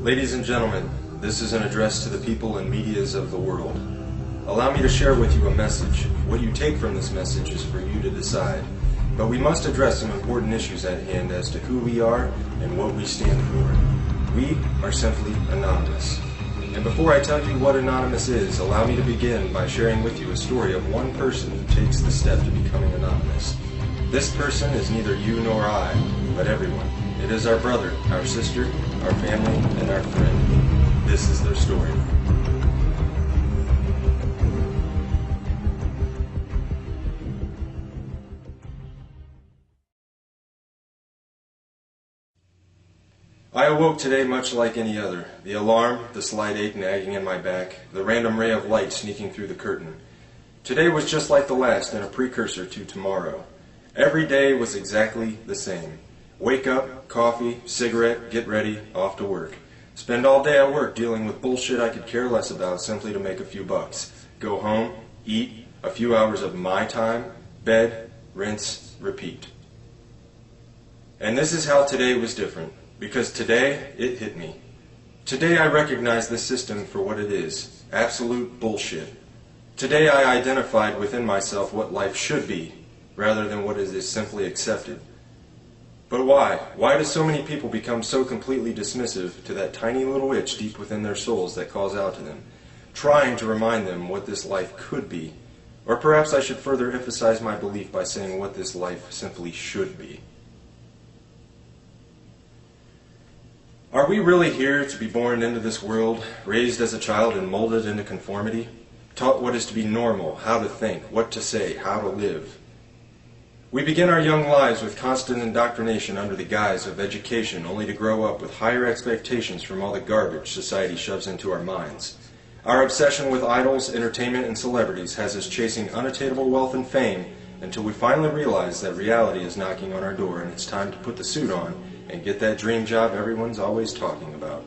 Ladies and gentlemen, this is an address to the people and medias of the world. Allow me to share with you a message. What you take from this message is for you to decide. But we must address some important issues at hand as to who we are and what we stand for. We are simply anonymous. And before I tell you what anonymous is, allow me to begin by sharing with you a story of one person who takes the step to becoming anonymous. This person is neither you nor I, but everyone. It is our brother, our sister, our family, and our friend. This is their story. I awoke today much like any other. The alarm, the slight ache nagging in my back, the random ray of light sneaking through the curtain. Today was just like the last and a precursor to tomorrow. Every day was exactly the same. Wake up, coffee, cigarette, get ready, off to work. Spend all day at work dealing with bullshit I could care less about simply to make a few bucks. Go home, eat, a few hours of my time, bed, rinse, repeat. And this is how today was different. Because today, it hit me. Today I recognize this system for what it is. Absolute bullshit. Today I identified within myself what life should be, rather than what is simply accepted. But why? Why do so many people become so completely dismissive to that tiny little itch deep within their souls that calls out to them, trying to remind them what this life could be? Or perhaps I should further emphasize my belief by saying what this life simply should be. Are we really here to be born into this world, raised as a child and molded into conformity, taught what is to be normal, how to think, what to say, how to live? We begin our young lives with constant indoctrination under the guise of education, only to grow up with higher expectations from all the garbage society shoves into our minds. Our obsession with idols, entertainment, and celebrities has us chasing unattainable wealth and fame until we finally realize that reality is knocking on our door and it's time to put the suit on and get that dream job everyone's always talking about.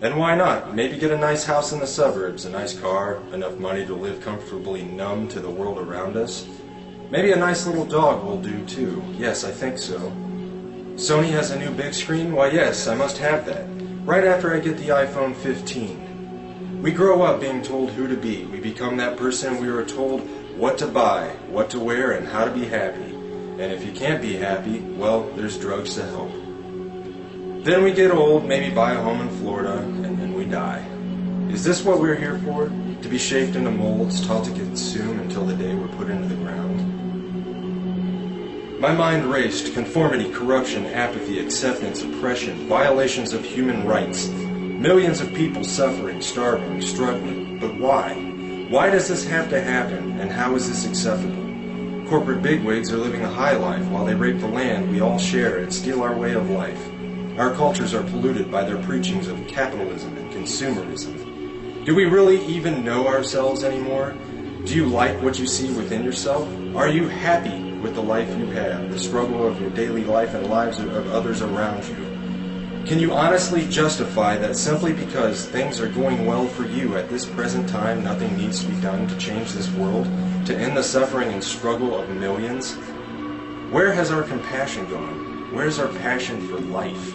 And why not? Maybe get a nice house in the suburbs, a nice car, enough money to live comfortably numb to the world around us. Maybe a nice little dog will do too. Yes, I think so. Sony has a new big screen? Why yes, I must have that. Right after I get the iPhone 15. We grow up being told who to be. We become that person we were told what to buy, what to wear, and how to be happy. And if you can't be happy, well, there's drugs to help. Then we get old, maybe buy a home in Florida, and then we die. Is this what we're here for? To be shaped into molds, taught to consume until the day we're put into the ground? My mind raced. Conformity, corruption, apathy, acceptance, oppression, violations of human rights. Millions of people suffering, starving, struggling. But why? Why does this have to happen, and how is this acceptable? Corporate bigwigs are living a high life while they rape the land we all share and steal our way of life. Our cultures are polluted by their preachings of capitalism and consumerism. Do we really even know ourselves anymore? Do you like what you see within yourself? Are you happy with the life you have, the struggle of your daily life and lives of others around you? Can you honestly justify that simply because things are going well for you at this present time, nothing needs to be done to change this world, to end the suffering and struggle of millions? Where has our compassion gone? Where is our passion for life?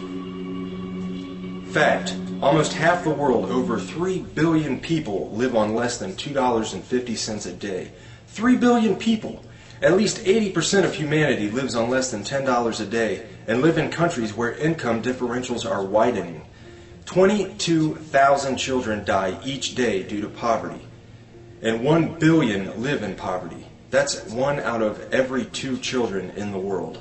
Fact, almost half the world, over 3 billion people, live on less than $2.50 a day. 3 billion people! At least 80% of humanity lives on less than $10 a day and live in countries where income differentials are widening. 22,000 children die each day due to poverty, and 1 billion live in poverty. That's 1 out of every 2 children in the world.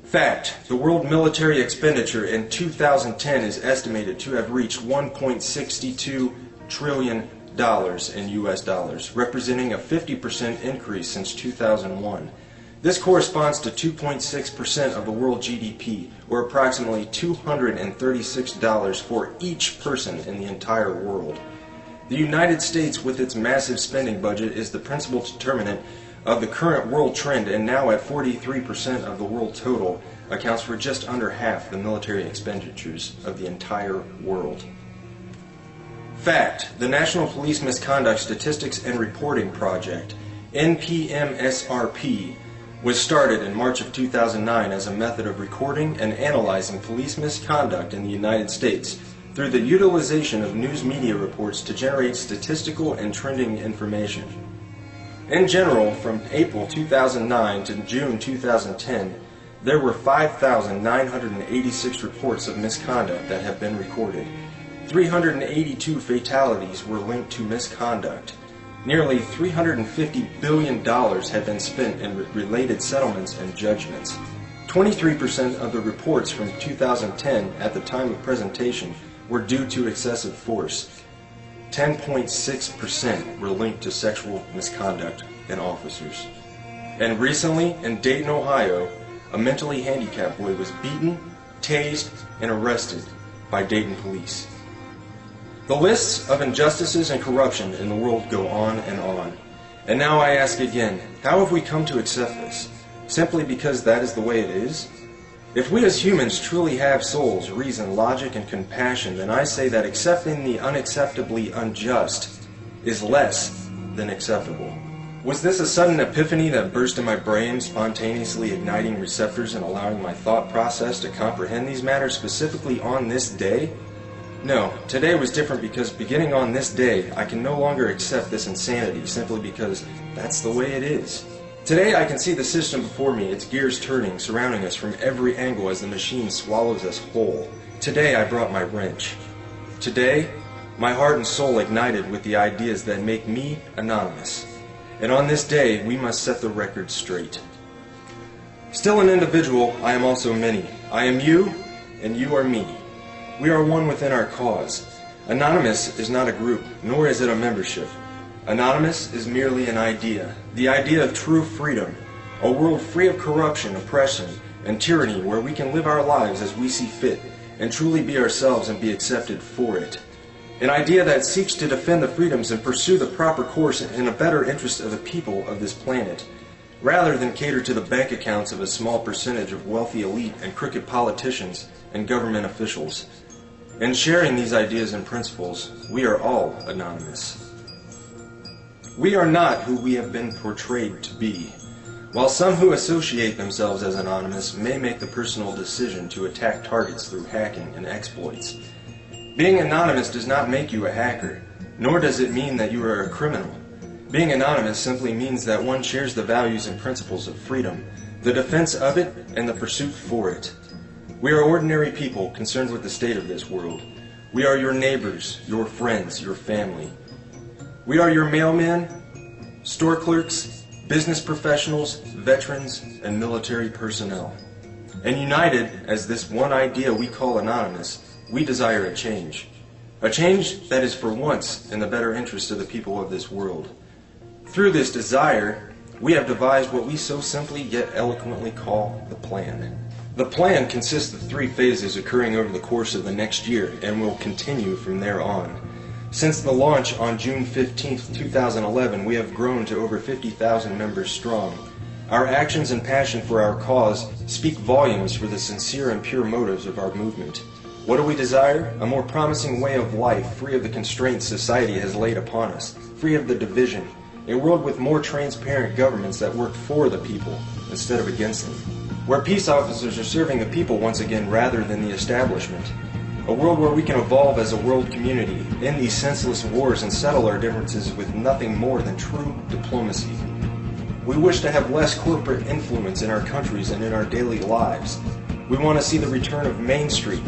Fact, the world military expenditure in 2010 is estimated to have reached $1.62 trillion in US dollars, representing a 50% increase since 2001. This corresponds to 2.6% of the world GDP, or approximately $236 for each person in the entire world. The United States, with its massive spending budget, is the principal determinant of the current world trend, and now at 43% of the world total, accounts for just under half the military expenditures of the entire world. Fact, the National Police Misconduct Statistics and Reporting Project, NPMSRP, was started in March of 2009 as a method of recording and analyzing police misconduct in the United States through the utilization of news media reports to generate statistical and trending information. In general, from April 2009 to June 2010, there were 5,986 reports of misconduct that have been recorded. 382 fatalities were linked to misconduct. Nearly $350 billion had been spent in related settlements and judgments. 23% of the reports from 2010 at the time of presentation were due to excessive force. 10.6% were linked to sexual misconduct in officers. And recently, in Dayton, Ohio, a mentally handicapped boy was beaten, tased, and arrested by Dayton police. The lists of injustices and corruption in the world go on and on. And now I ask again, how have we come to accept this? Simply because that is the way it is? If we as humans truly have souls, reason, logic, and compassion, then I say that accepting the unacceptably unjust is less than acceptable. Was this a sudden epiphany that burst in my brain, spontaneously igniting receptors and allowing my thought process to comprehend these matters specifically on this day? No, today was different because beginning on this day, I can no longer accept this insanity simply because that's the way it is. Today I can see the system before me, its gears turning, surrounding us from every angle as the machine swallows us whole. Today I brought my wrench. Today, my heart and soul ignited with the ideas that make me anonymous. And on this day, we must set the record straight. Still an individual, I am also many. I am you, and you are me. We are one within our cause. Anonymous is not a group, nor is it a membership. Anonymous is merely an idea, the idea of true freedom, a world free of corruption, oppression, and tyranny where we can live our lives as we see fit and truly be ourselves and be accepted for it. An idea that seeks to defend the freedoms and pursue the proper course in a better interest of the people of this planet, rather than cater to the bank accounts of a small percentage of wealthy elite and crooked politicians and government officials. In sharing these ideas and principles, we are all anonymous. We are not who we have been portrayed to be. While some who associate themselves as anonymous may make the personal decision to attack targets through hacking and exploits, being anonymous does not make you a hacker, nor does it mean that you are a criminal. Being anonymous simply means that one shares the values and principles of freedom, the defense of it, and the pursuit for it. We are ordinary people concerned with the state of this world. We are your neighbors, your friends, your family. We are your mailmen, store clerks, business professionals, veterans, and military personnel. And united as this one idea we call anonymous, we desire a change. A change that is for once in the better interest of the people of this world. Through this desire, we have devised what we so simply yet eloquently call the plan. The plan consists of 3 phases occurring over the course of the next year and will continue from there on. Since the launch on June 15, 2011, we have grown to over 50,000 members strong. Our actions and passion for our cause speak volumes for the sincere and pure motives of our movement. What do we desire? A more promising way of life, free of the constraints society has laid upon us, free of the division, a world with more transparent governments that work for the people instead of against them, where peace officers are serving the people once again rather than the establishment, a world where we can evolve as a world community, end these senseless wars and settle our differences with nothing more than true diplomacy. We wish to have less corporate influence in our countries and in our daily lives. We want to see the return of Main Street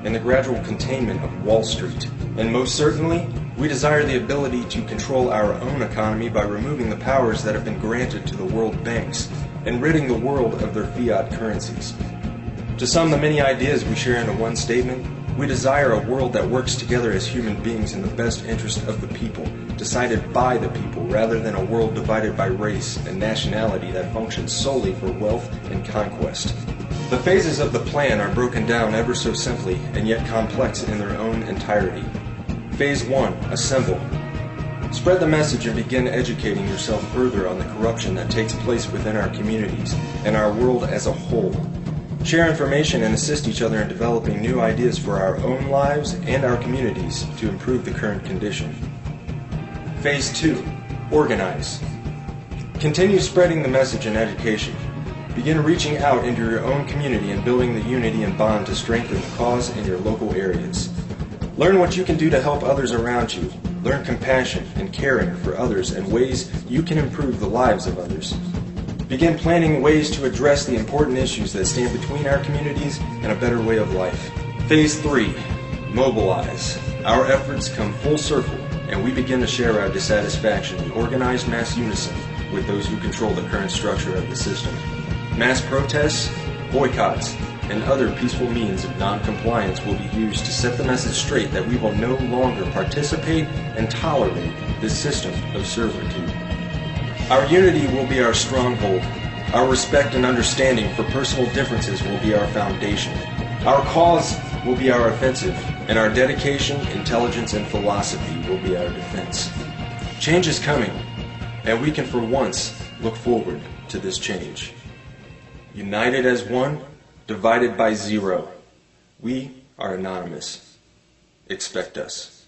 and the gradual containment of Wall Street. And most certainly, we desire the ability to control our own economy by removing the powers that have been granted to the world banks and ridding the world of their fiat currencies. To sum the many ideas we share into one statement, we desire a world that works together as human beings in the best interest of the people, decided by the people, rather than a world divided by race and nationality that functions solely for wealth and conquest. The phases of the plan are broken down ever so simply and yet complex in their own entirety. Phase 1. Assemble. Spread the message and begin educating yourself further on the corruption that takes place within our communities and our world as a whole. Share information and assist each other in developing new ideas for our own lives and our communities to improve the current condition. Phase 2. Organize. Continue spreading the message and education. Begin reaching out into your own community and building the unity and bond to strengthen the cause in your local areas. Learn what you can do to help others around you. Learn compassion and caring for others and ways you can improve the lives of others. Begin planning ways to address the important issues that stand between our communities and a better way of life. Phase 3. Mobilize. Our efforts come full circle, and we begin to share our dissatisfaction in organized mass unison with those who control the current structure of the system. Mass protests, boycotts, and other peaceful means of non-compliance will be used to set the message straight that we will no longer participate and tolerate this system of servitude. Our unity will be our stronghold. Our respect and understanding for personal differences will be our foundation. Our cause will be our offensive, and our dedication, intelligence, and philosophy will be our defense. Change is coming, and we can for once look forward to this change. United as one, divided by zero. We are anonymous. Expect us.